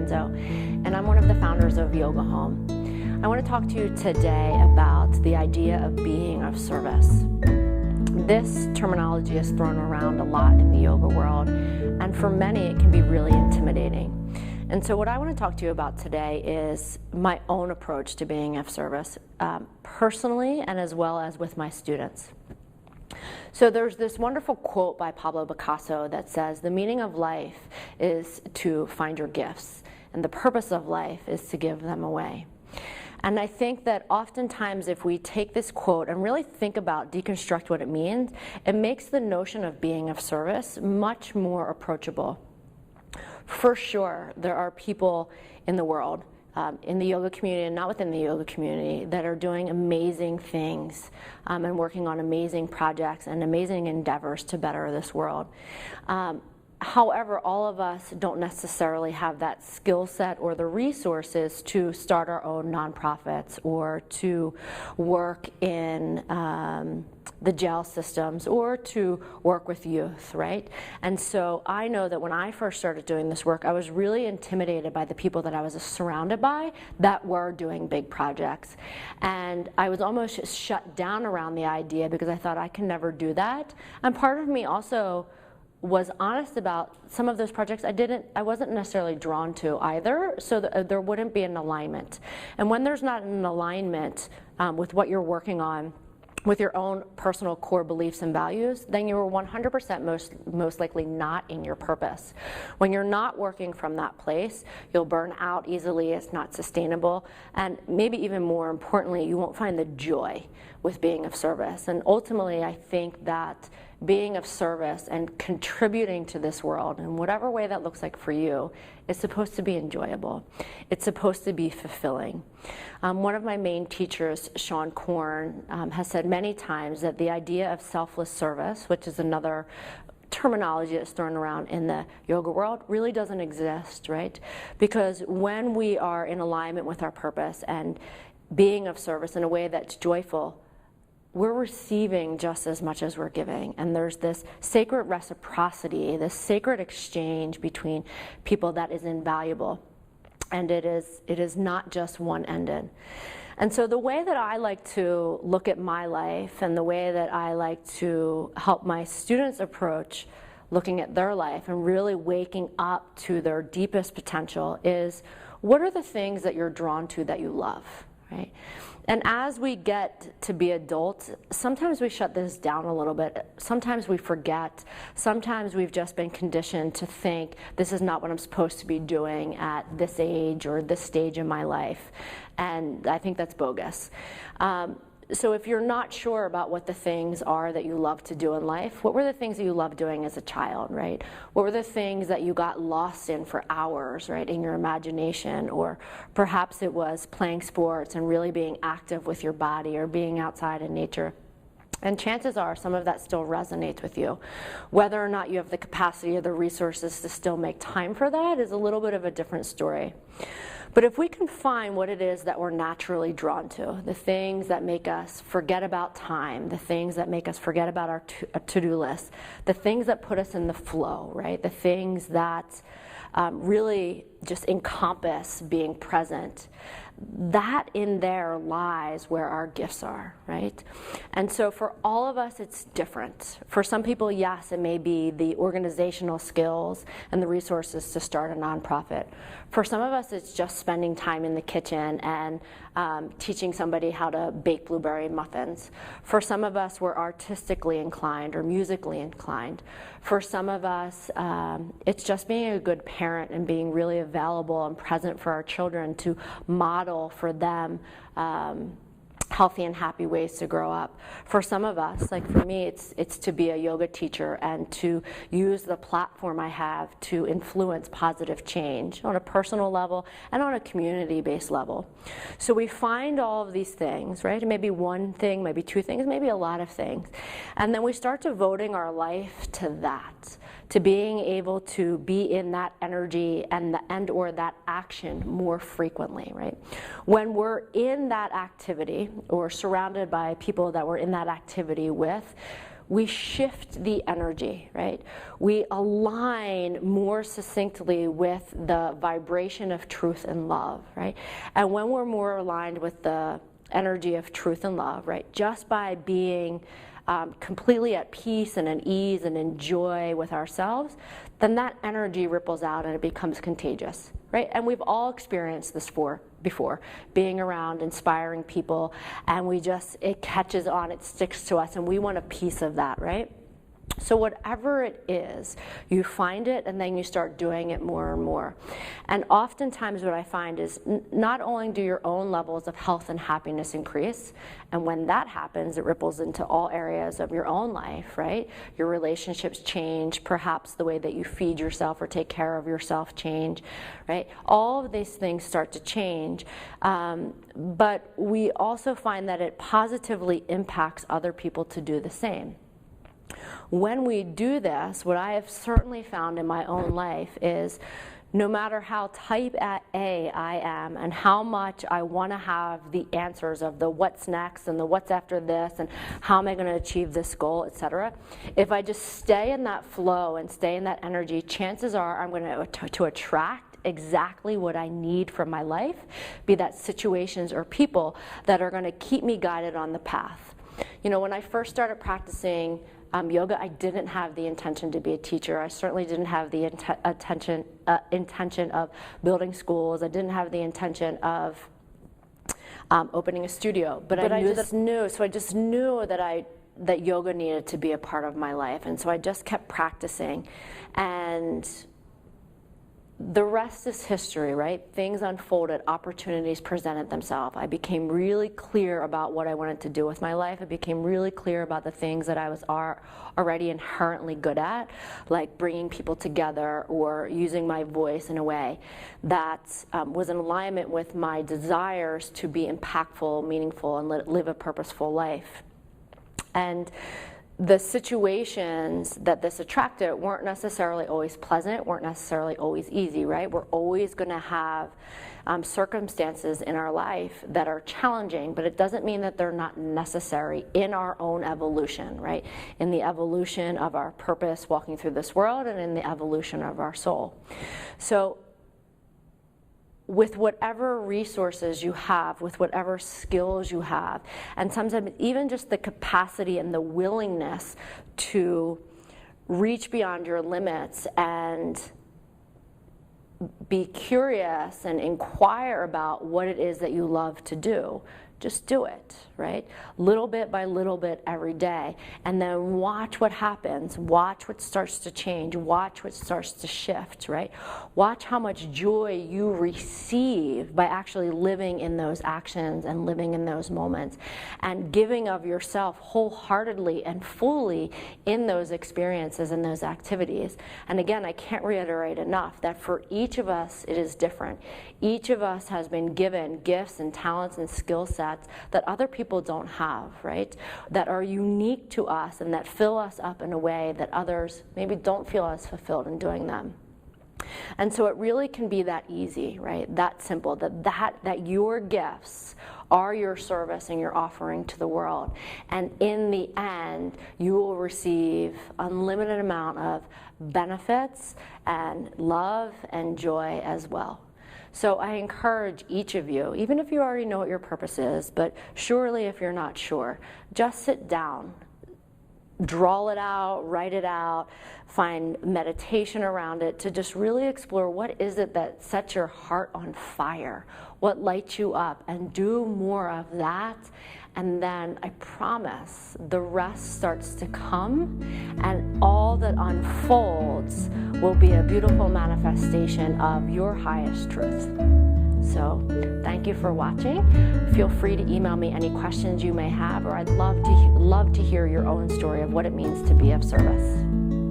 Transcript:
Manzo, and I'm one of the founders of Yoga Home. I want to talk to you today about the idea of being of service. This terminology is thrown around a lot in the yoga world, and for many it can be really intimidating. And so what I want to talk to you about today is my own approach to being of service, personally and as well as with my students. So there's this wonderful quote by Pablo Picasso that says, "The meaning of life is to find your gifts, and the purpose of life is to give them away." And I think that oftentimes if we take this quote and really think about, deconstruct what it means, it makes the notion of being of service much more approachable. For sure, there are people in the world, in the yoga community and not within the yoga community, that are doing amazing things and working on amazing projects and amazing endeavors to better this world. However, all of us don't necessarily have that skill set or the resources to start our own nonprofits or to work in the jail systems or to work with youth, right? And so I know that when I first started doing this work, I was really intimidated by the people that I was surrounded by that were doing big projects. And I was almost shut down around the idea because I thought I can never do that. And part of me also was honest about some of those projects I wasn't necessarily drawn to either, so there wouldn't be an alignment. And when there's not an alignment with what you're working on, with your own personal core beliefs and values, then you're 100% most likely not in your purpose. When you're not working from that place, you'll burn out easily, it's not sustainable, and maybe even more importantly, you won't find the joy with being of service. And ultimately, I think that being of service and contributing to this world in whatever way that looks like for you is supposed to be enjoyable. It's supposed to be fulfilling. One of my main teachers, Sean Korn, has said many times that the idea of selfless service, which is another terminology that's thrown around in the yoga world, really doesn't exist, right? Because when we are in alignment with our purpose and being of service in a way that's joyful, we're receiving just as much as we're giving. And there's this sacred reciprocity, this sacred exchange between people that is invaluable. And it is not just one-ended. And so the way that I like to look at my life and the way that I like to help my students approach looking at their life and really waking up to their deepest potential is, what are the things that you're drawn to that you love, right? And as we get to be adults, sometimes we shut this down a little bit. Sometimes we forget. Sometimes we've just been conditioned to think this is not what I'm supposed to be doing at this age or this stage in my life. And I think that's bogus. So if you're not sure about what the things are that you love to do in life, what were the things that you loved doing as a child, right? What were the things that you got lost in for hours, right, in your imagination? Or perhaps it was playing sports and really being active with your body or being outside in nature. And chances are some of that still resonates with you. Whether or not you have the capacity or the resources to still make time for that is a little bit of a different story. But if we can find what it is that we're naturally drawn to, the things that make us forget about time, the things that make us forget about our to-do list, the things that put us in the flow, right? The things that really just encompass being present, that in there lies where our gifts are, right? And so for all of us, it's different. For some people, yes, it may be the organizational skills and the resources to start a nonprofit. For some of us, it's just spending time in the kitchen and teaching somebody how to bake blueberry muffins. For some of us, we're artistically inclined or musically inclined. For some of us, it's just being a good parent and being really available and present for our children to model for them healthy and happy ways to grow up. For some of us, like for me, it's to be a yoga teacher and to use the platform I have to influence positive change on a personal level and on a community-based level. So we find all of these things, right? It may be one thing, maybe two things, maybe a lot of things. And then we start devoting our life to that, to being able to be in that energy and or that action more frequently, right? When we're in that activity or surrounded by people that we're in that activity with, we shift the energy, right? We align more succinctly with the vibration of truth and love, right? And when we're more aligned with the energy of truth and love, right, just by being completely at peace and at ease and in joy with ourselves, then that energy ripples out and it becomes contagious, right? And we've all experienced this before, being around inspiring people, and it catches on, it sticks to us, and we want a piece of that, right? So whatever it is, you find it and then you start doing it more and more. And oftentimes what I find is not only do your own levels of health and happiness increase, and when that happens, it ripples into all areas of your own life, right? Your relationships change, perhaps the way that you feed yourself or take care of yourself change, right? All of these things start to change, but we also find that it positively impacts other people to do the same. When we do this, what I have certainly found in my own life is no matter how type A I am and how much I want to have the answers of the what's next and the what's after this and how am I going to achieve this goal, etc., if I just stay in that flow and stay in that energy, chances are I'm going to attract exactly what I need from my life, be that situations or people that are going to keep me guided on the path. You know, when I first started practicing yoga, I didn't have the intention to be a teacher. I certainly didn't have the intention of building schools. I didn't have the intention of opening a studio. But I just knew that yoga needed to be a part of my life. And so I just kept practicing. And the rest is history, right? Things unfolded, opportunities presented themselves. I became really clear about what I wanted to do with my life. I became really clear about the things that I was already inherently good at, like bringing people together or using my voice in a way that was in alignment with my desires to be impactful, meaningful, and live a purposeful life. And the situations that this attracted weren't necessarily always pleasant, weren't necessarily always easy, right? We're always going to have circumstances in our life that are challenging, but it doesn't mean that they're not necessary in our own evolution, right? In the evolution of our purpose walking through this world and in the evolution of our soul. So with whatever resources you have, with whatever skills you have, and sometimes even just the capacity and the willingness to reach beyond your limits and be curious and inquire about what it is that you love to do, just do it, right? Little bit by little bit every day. And then watch what happens. Watch what starts to change. Watch what starts to shift, right? Watch how much joy you receive by actually living in those actions and living in those moments and giving of yourself wholeheartedly and fully in those experiences and those activities. And again, I can't reiterate enough that for each of us, it is different. Each of us has been given gifts and talents and skill sets that other people don't have, right? That are unique to us and that fill us up in a way that others maybe don't feel as fulfilled in doing them. And so it really can be that easy, right? That simple, that your gifts are your service and your offering to the world. And in the end, you will receive unlimited amount of benefits and love and joy as well. So I encourage each of you, even if you already know what your purpose is, but surely if you're not sure, just sit down, draw it out, write it out, find meditation around it to just really explore what is it that sets your heart on fire, what lights you up, and do more of that. And then I promise the rest starts to come, and all that unfolds will be a beautiful manifestation of your highest truth. So thank you for watching. Feel free to email me any questions you may have, or I'd love to hear your own story of what it means to be of service.